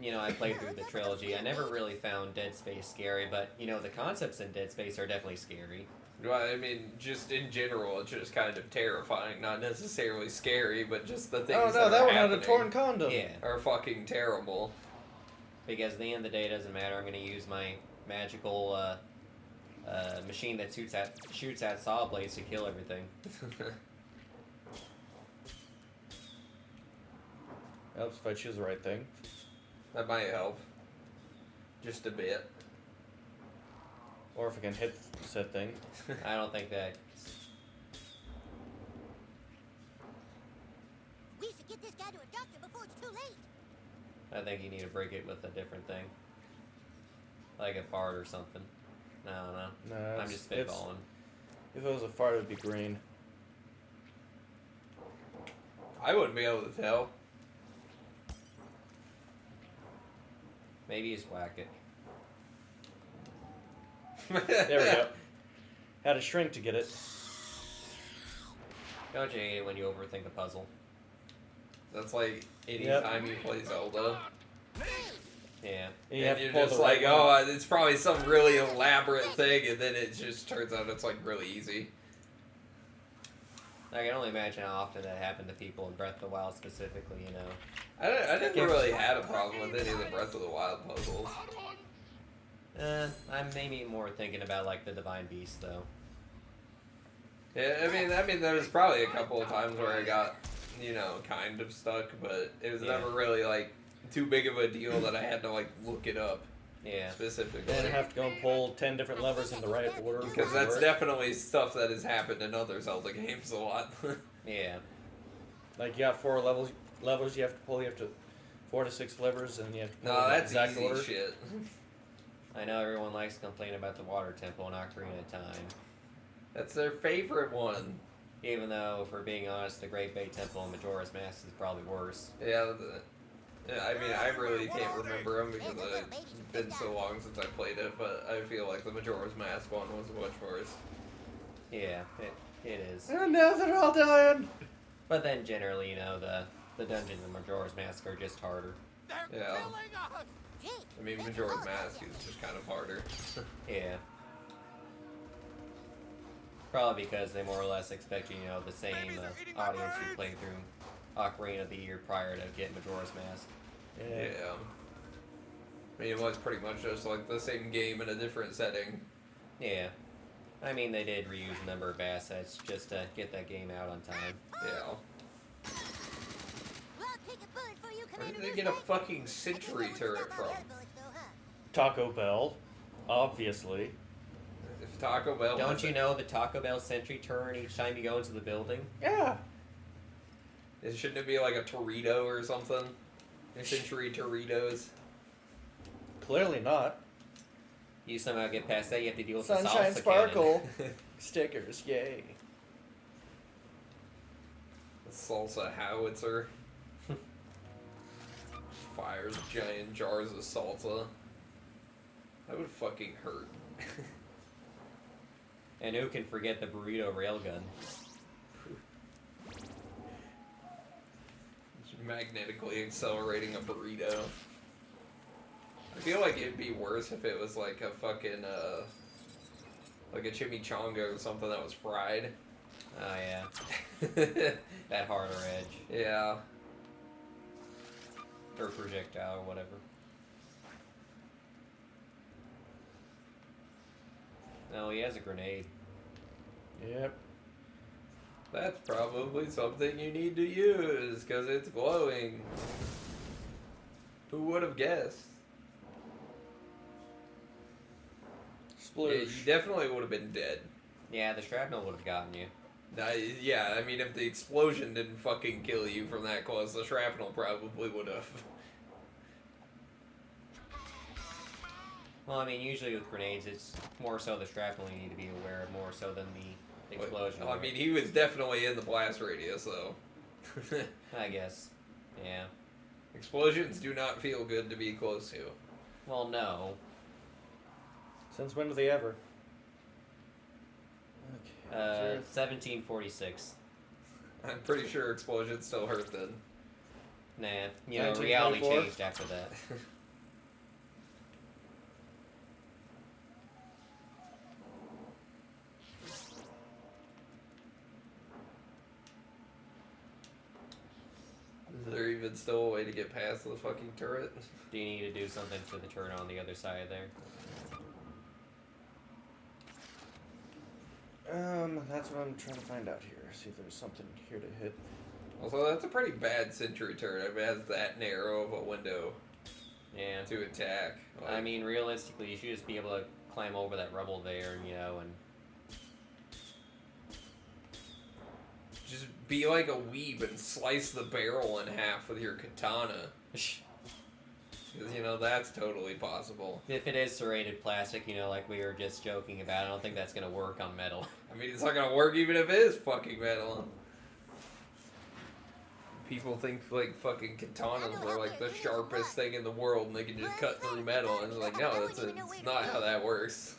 you know, I played through the trilogy. I never really found Dead Space scary, but, you know, the concepts in Dead Space are definitely scary. Well, I mean, just in general, it's just kind of terrifying. Not necessarily scary, but just the things that one had a torn condom. Yeah. Are fucking terrible. Because at the end of the day, it doesn't matter. I'm going to use my magical machine that shoots at saw blades to kill everything. Helps if I choose the right thing. That might help. Just a bit. Or if I can hit said thing. I don't think that... We should get this guy to a doctor before it's too late. I think you need to break it with a different thing. Like a fart or something. I don't know. No, I'm just spitballing. If it was a fart, it would be green. I wouldn't be able to tell. Maybe just whack it. There we go. Had to shrink to get it. Don't you hate it when you overthink a puzzle? That's like any Yep. time you play Zelda. Yeah. You And have to you're pull just the like, right one. oh, it's probably some really elaborate thing, and then it just turns out it's like really easy. I can only imagine how often that happened to people in Breath of the Wild specifically, you know. I never really had a problem with any of the Breath of the Wild puzzles. I'm maybe more thinking about, like, the Divine Beast, though. Yeah, I mean, there was probably a couple of times where I got, you know, kind of stuck, but it was never really, like, too big of a deal that I had to, like, look it up. Yeah. Specifically. Then I have to go and pull 10 different levers in the right order. Because that's definitely stuff that has happened in other Zelda games a lot. Yeah. Like, you got 4 levers you have to pull. You have to 4 to 6 levers, and you have to pull No, in the that's exact easy order. shit. I know everyone likes to complain about the Water Temple and Ocarina of Time. That's their favorite one. Even though, if we're being honest, the Great Bay Temple and Majora's Mask is probably worse. Yeah, I mean, I really can't remember them because it's been so long since I played it, but I feel like the Majora's Mask one was much worse. Yeah, it is. And now they're all dying! But then, generally, you know, the dungeons in Majora's Mask are just harder. Yeah. I mean, Majora's Mask is just kind of harder. Yeah. Probably because they more or less expect you, you know, the same audience who played through Ocarina the year prior to getting Majora's Mask. Yeah. I mean, it was pretty much just like the same game in a different setting. Yeah. I mean, they did reuse a number of assets just to get that game out on time. Yeah. Well, take a bullet for you, Where did Commander they get a Douchebag. fucking sentry turret from? Taco Bell, obviously. If Taco Bell... Don't you know the Taco Bell sentry turn each time you go into the building? Yeah. Shouldn't it be like a Torito or something? Sentry Toritos? Clearly not. You somehow get past that, you have to deal with Sunshine the salsa Sparkle. Stickers, yay. The salsa howitzer. Fires giant jars of salsa. That would fucking hurt. And who can forget the burrito railgun? Magnetically accelerating a burrito. I feel like it'd be worse if it was like a fucking, like a chimichanga or something that was fried. Oh, yeah. That harder edge. Yeah. Or projectile, or whatever. No, he has a grenade. Yep. That's probably something you need to use, because it's glowing. Who would have guessed? Yeah, you Sploosh. definitely would have been dead. Yeah, the shrapnel would have gotten you. Yeah, I mean, if the explosion didn't fucking kill you from that close, the shrapnel probably would have. Well, I mean, usually with grenades, it's more so the shrapnel you need to be aware of, more so than the explosion. Well, I mean, he was definitely in the blast radius, though. I guess. Yeah. Explosions do not feel good to be close to. Well, no. Since when do they ever? Okay. 1746. I'm pretty sure explosions still hurt then. Nah, you know, reality 1924? changed after that. Is there even still a way to get past the fucking turret? Do you need to do something to the turret on the other side there? That's what I'm trying to find out here. See if there's something here to hit. Also, that's a pretty bad sentry turret. If it has that narrow of a window Yeah. to attack. Like, I mean, realistically, you should just be able to climb over that rubble there, and, you know, and just be like a weeb and slice the barrel in half with your katana. Because, you know, that's totally possible. if it is serrated plastic, you know, like we were just joking about, I don't think that's gonna work on metal. I mean, it's not gonna work even if it is fucking metal. People think, like, fucking katanas are, like, the sharpest thing in the world and they can just cut through metal. And it's like, no, that's not how that works.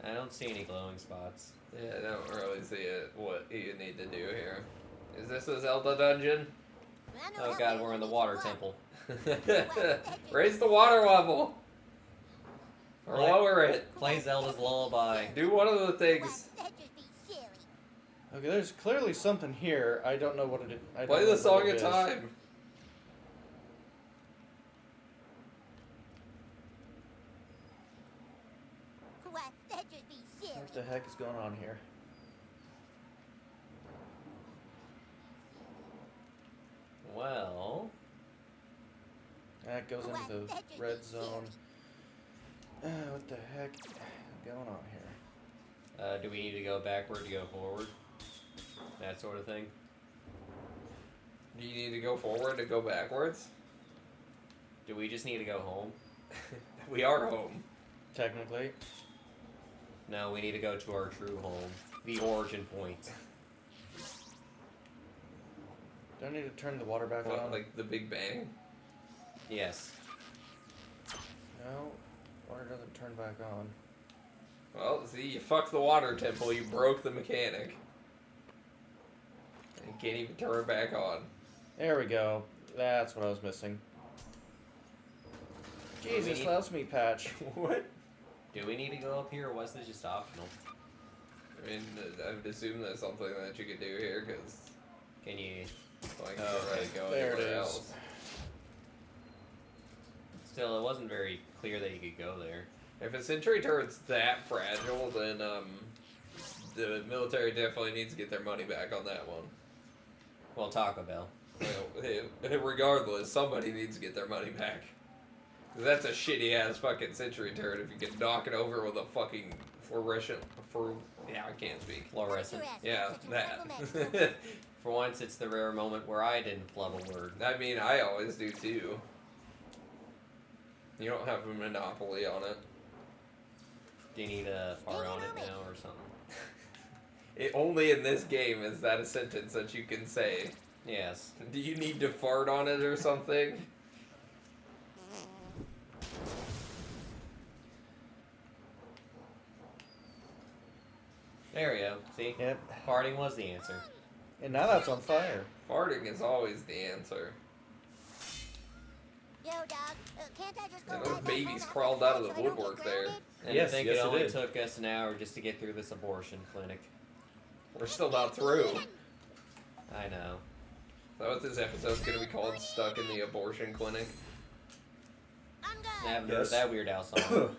I don't see any glowing spots. Yeah, I don't really see it, what you need to do here. Is this a Zelda dungeon? Oh god, we're in the water temple. Raise the water level! Or Like- lower it. Play Zelda's Lullaby. Do one of the things. That'd just be silly. Okay, there's clearly something here. I don't know what it is. I don't Play know the what song it of is. time. Why, that'd just be silly. What the heck is going on here? Well, That goes into the red zone. What the heck is going on here? do we need to go backward to go forward? That sort of thing. Do you need to go forward to go backwards? Do we just need to go home? We are home. Technically. No, we need to go to our true home. The origin point. Do I need to turn the water back What, on? like the Big Bang? Yes. No, water doesn't turn back on. Well, see, you fucked the water temple, you broke the mechanic. And you can't even turn it back on. There we go. That's what I was missing. Jesus, need- loves me patch. What? Do we need to go up here, or was this just optional? I mean, I would assume that's something that you could do here, because Can you... like, Oh, you already go there it anywhere is. else. Still, it wasn't very clear that you could go there. If a sentry turret's that fragile, then the military definitely needs to get their money back on that one. Well, Taco Bell. Well, regardless, somebody needs to get their money back. 'Cause that's a shitty ass fucking sentry turret if you can knock it over with a fucking yeah, I can't speak. Fluorescent. Yeah, that. For once, it's the rare moment where I didn't flub a word. I mean, I always do too. You don't have a monopoly on it. Do you need a fart on it now or something? Only in this game is that a sentence that you can say. Yes. Do you need to fart on it or something? There we go. See? Yep. Farting was the answer. And now that's on fire. Farting is always the answer. Yo, dog, can't I just go And those right back babies home crawled after out of this the so I don't get woodwork there. grounded? And Yes, I think yes, it it only did. took us an hour just to get through this abortion clinic. We're still not through. Is I know. that what this episode's gonna be called? Stuck in the abortion clinic? I'm good. I haven't heard Yes. that Weird Al song.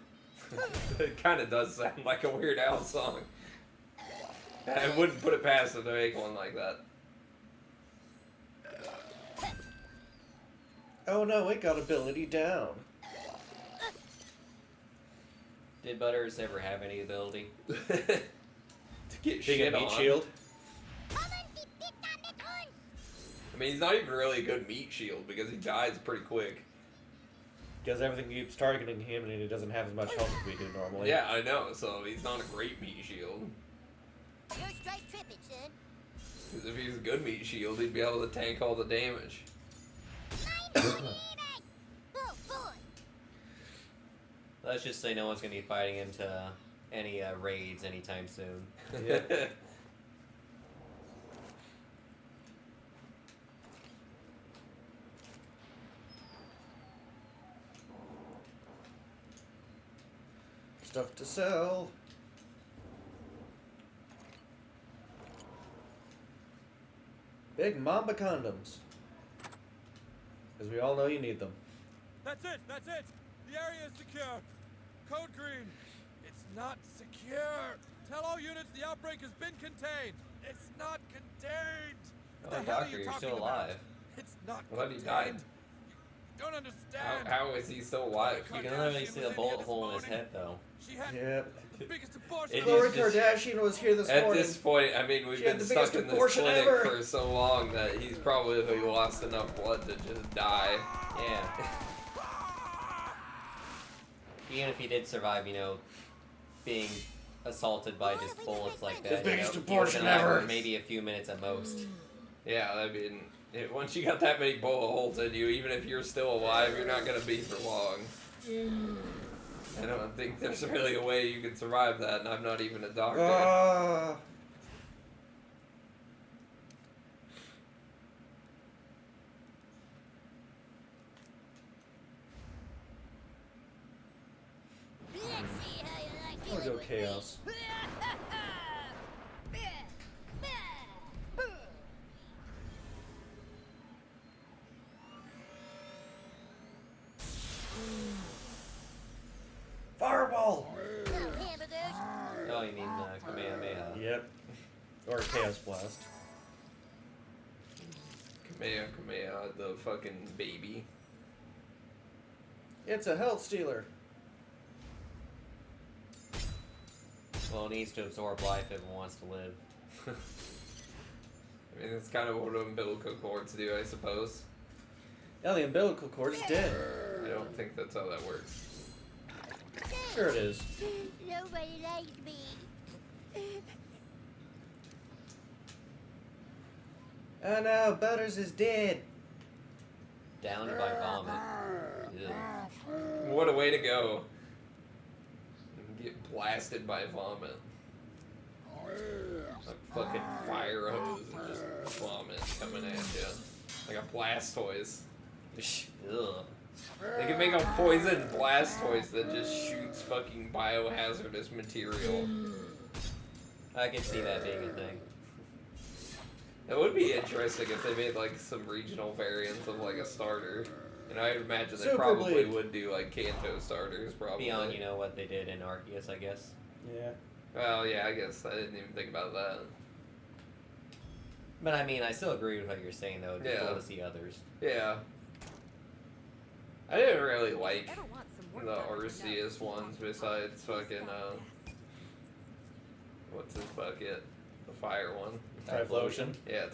It kinda does sound like a Weird Al song. I wouldn't put it past them to make one like that. Oh no, it got ability down. Did Butters ever have any ability? To get Big shit meat on. shield. I mean, he's not even really a good meat shield because he dies pretty quick. Because everything keeps targeting him and he doesn't have as much health as we do normally. Yeah, I know, so he's not a great meat shield. You're straight tripping, son. 'Cause if he was a good meat shield, he'd be able to tank all the damage. Oh, boy. Let's just say no one's going to be fighting into any raids anytime soon. Yeah. stuff to sell. Big Mamba condoms. Because we all know you need them. That's it! That's it! The area is secure. Code green. It's not secure. Tell all units the outbreak has been contained. It's not contained. What Oh, the hell are doctor, you you're talking still about? alive. It's not What, he contained. died? You don't understand. How is he still alive? You can literally see a bullet hole in his head, though. She had Yep. the biggest abortion. It Khloe is just- Kardashian was here this At morning. this point, I mean, we've She had been the biggest stuck in this abortion clinic ever. for so long that he's probably lost enough blood to just die. Yeah. Even if he did survive, you know, being assaulted by just bullets like that, The biggest you know, he abortion would've been alive ever. for maybe a few minutes at most. Yeah, I mean, once you got that many bullet holes in you, even if you're still alive, you're not gonna be for long. I don't think there's really a way you can survive that, and I'm not even a doctor. Ah. Let's see how you like I'll dealing go with chaos. me. Fireball! No hamburgers. Oh, you mean Kamehameha. Yep. Or Chaos Blast. Kamehameha, the fucking baby. It's a health stealer. Well, it needs to absorb life if it wants to live. I mean, that's kind of what umbilical cords do, I suppose. Yeah, the umbilical cord is dead. I don't think that's how that works. Sure it is. Nobody likes me. Oh no, Butters is dead. Downed by vomit. Ew. What a way to go. Get blasted by vomit. Like fucking fire hose and just vomit coming at you. Like a Blastoise. Ugh. They can make a poison Blastoise that just shoots fucking biohazardous material. I can see that being a thing. It would be interesting if they made like some regional variants of like a starter. And I imagine they Super probably Bleed. would do like Kanto starters, probably. Beyond, you know, what they did in Arceus, I guess. Yeah. Well, yeah, I guess I didn't even think about that. But I mean, I still agree with what you're saying, though. It'd be Yeah. cool to see others. Yeah. I didn't really like Ever want some work the done on your Arceus nose? ones besides fucking, what's his bucket? The fire one. Typhlosion. Yeah,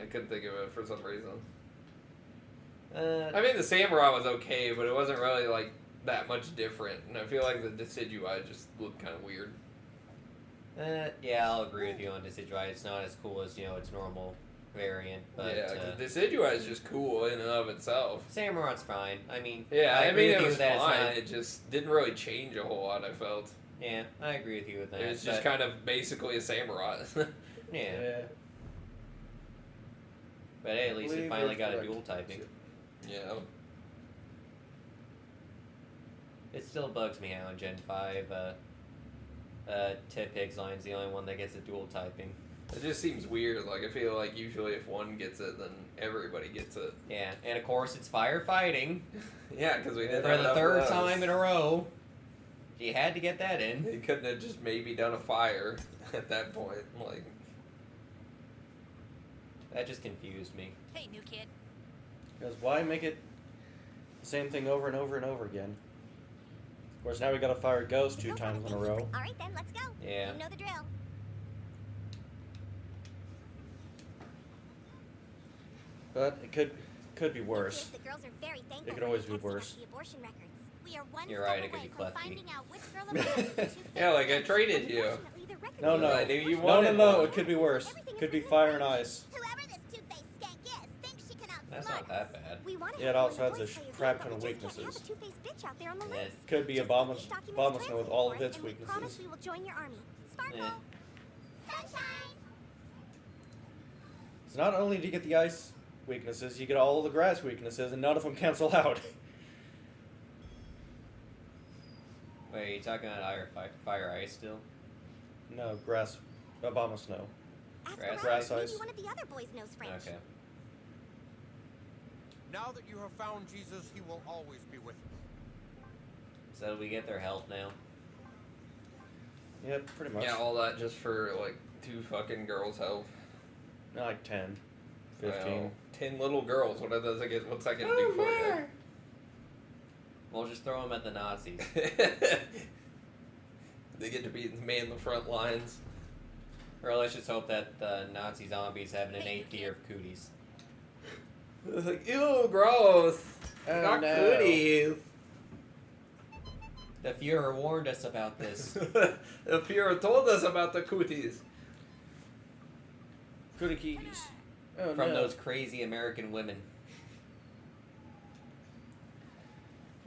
I couldn't think of it for some reason. Uh, I mean, the Samurai was okay, but it wasn't really, like, that much different. And I feel like the Decidueye just looked kind of weird. yeah, I'll agree with you on Decidueye. It's not as cool as, you know, its normal variant, but Yeah, 'cause Decidueye is just cool in and of itself. Samurot's fine. I mean, Yeah, I agree mean, with it you was that it's fine. not- It just didn't really change a whole lot, I felt. Yeah, I agree with you with that. It was just but- kind of basically a Samurai. Yeah, but hey, at least it Believe finally it's got a correct. dual typing. Yeah. It still bugs me how in Gen 5, Tip Pig's the only one that gets a dual typing. It just seems weird. Like, I feel like usually if one gets it, then everybody gets it. Yeah, and of course it's firefighting Yeah, because we didn't for have the enough third of those. time in a row. You had to get that in. He couldn't have just maybe done a fire at that point. Like, That just confused me. Hey, new kid. Because why make it the same thing over and over and over again? Of course, now we gotta fire Ghost two times in a row. All right, then, let's go. Yeah. You know the drill. But it could be worse. The girls are very thankful It could for always you be texting us worse. the abortion records. We are one You're step right, it could away be from Klefki. finding out which girl aborted the two Yeah, like, I fake traded babies. you. Unfortunately, the records No, are no. I knew you No, wanted no, one. it could be worse. Everything Could has be been fire and recorded. ice. Whoever this two-faced skank is thinks she can outsmart That's not that us. bad. We want to Yeah, it have also one has voice a play your crap game, ton of but we just can't weaknesses. have a two-faced bitch out there on the Yeah. loose. Could be a Just bomb finish documents Bombusman with all of translated its for us, and we promise weaknesses. we will join your army. Sparkle. Yeah. Sunshine. So not only do you get the ice weaknesses, you get all the grass weaknesses, and none of them cancel out. Wait, are you talking about fire ice still? No, grass. Obama snow. Ask Grass around. ice. Maybe one of the other boys knows French. Okay. Now that you have found Jesus, he will always be with you. So we get their help now. Yep, pretty much. Yeah, all that just for like 2 fucking girls' help. Not like 10, 15. Well, 10 little girls. What are those? What's that gonna do for you? We'll just throw them at the Nazis. They get to man the front lines. Or let's just hope that the Nazi zombies have an innate fear of cooties. It's like, ew, gross. Oh, Not no. cooties. The Fuhrer warned us about this. The Fuhrer told us about the cooties. Cootie keys. Oh, From no. those crazy American women.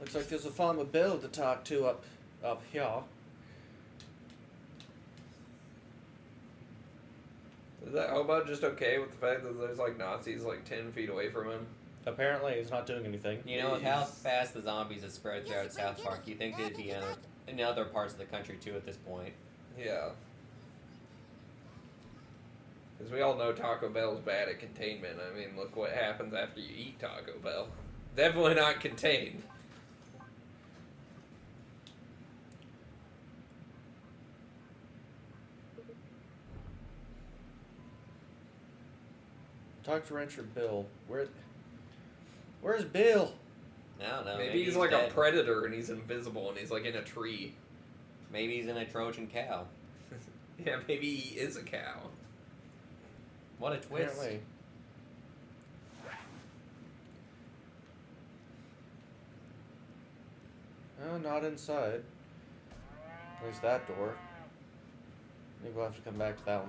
Looks like there's a farmer Bill to talk to up here. Is that hobo just okay with the fact that there's like Nazis like 10 feet away from him? Apparently, he's not doing anything. You know, with how fast the zombies have spread throughout South Park, you think they'd be in other parts of the country too at this point. Yeah. Because we all know Taco Bell's bad at containment. I mean, look what happens after you eat Taco Bell. Definitely not contained. Talk to Rancher Bill. Where's Bill? I don't know. Maybe he's like dead. a predator and he's invisible and he's like in a tree. Maybe he's in a Trojan cow. Yeah, maybe he is a cow. What a twist. Apparently. Oh, not inside. At least that door. Maybe we'll have to come back to that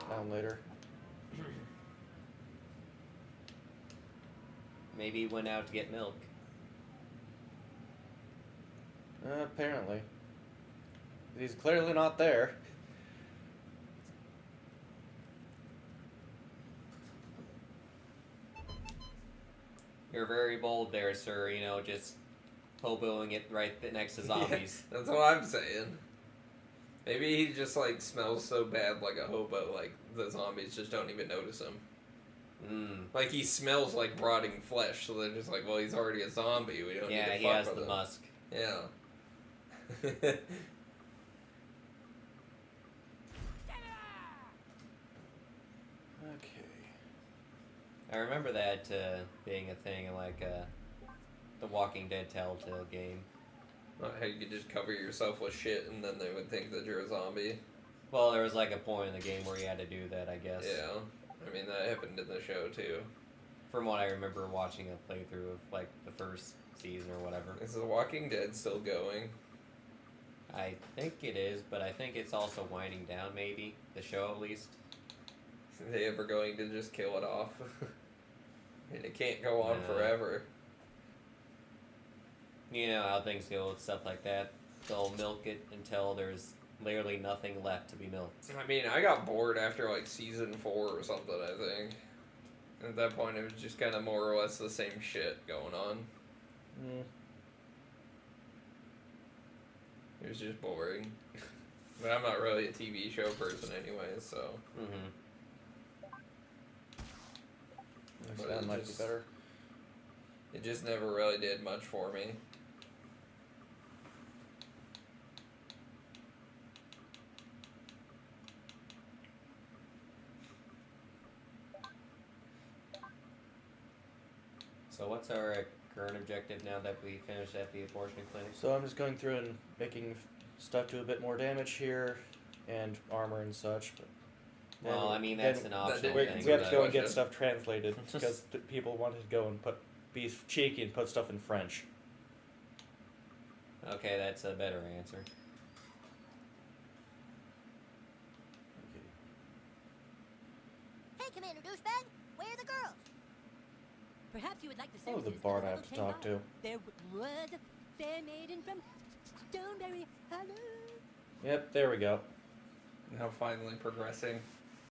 one later. Maybe he went out to get milk. Apparently. He's clearly not there. You're very bold there, sir. You know, just hoboing it right next to zombies. Yeah, that's what I'm saying. Maybe he just like smells so bad like a hobo, like the zombies just don't even notice him. Like he smells like rotting flesh, so they're just like, well, he's already a zombie. We don't need to fuck he has with the him. musk. Yeah. Okay. I remember that being a thing in like the Walking Dead Telltale game. How you could just cover yourself with shit and then they would think that you're a zombie. Well, there was like a point in the game where you had to do that, I guess. Yeah. I mean, that happened in the show too. From what I remember watching a playthrough of like the first season or whatever. Is The Walking Dead still going? I think it is, but I think it's also winding down, maybe. The show, at least. Are they ever going to just kill it off? And it can't go on No. forever. You know how things go with stuff like that. They'll milk it until there's literally nothing left to be milked. I mean, I got bored after like season 4 or something, I think. At that point, it was just kind of more or less the same shit going on. It was just boring. But I'm not really a TV show person anyway, so. But That it might just- be better. It just never really did much for me. So what's our current objective now that we finished at the abortion clinic? So I'm just going through and making stuff do a bit more damage here, and armor and such. But then Well, I mean, that's then an optional we thing. have to go and get Question. stuff translated because people wanted to go and be cheeky and put stuff in French. Okay, that's a better answer. Hey, Commander Douchebag, where are the girls? Perhaps you would like to Oh, send the this bard to I a have to little talk chamber? to. There was a fair maiden from Stoneberry Hollow. Yep, there we go. Now finally progressing.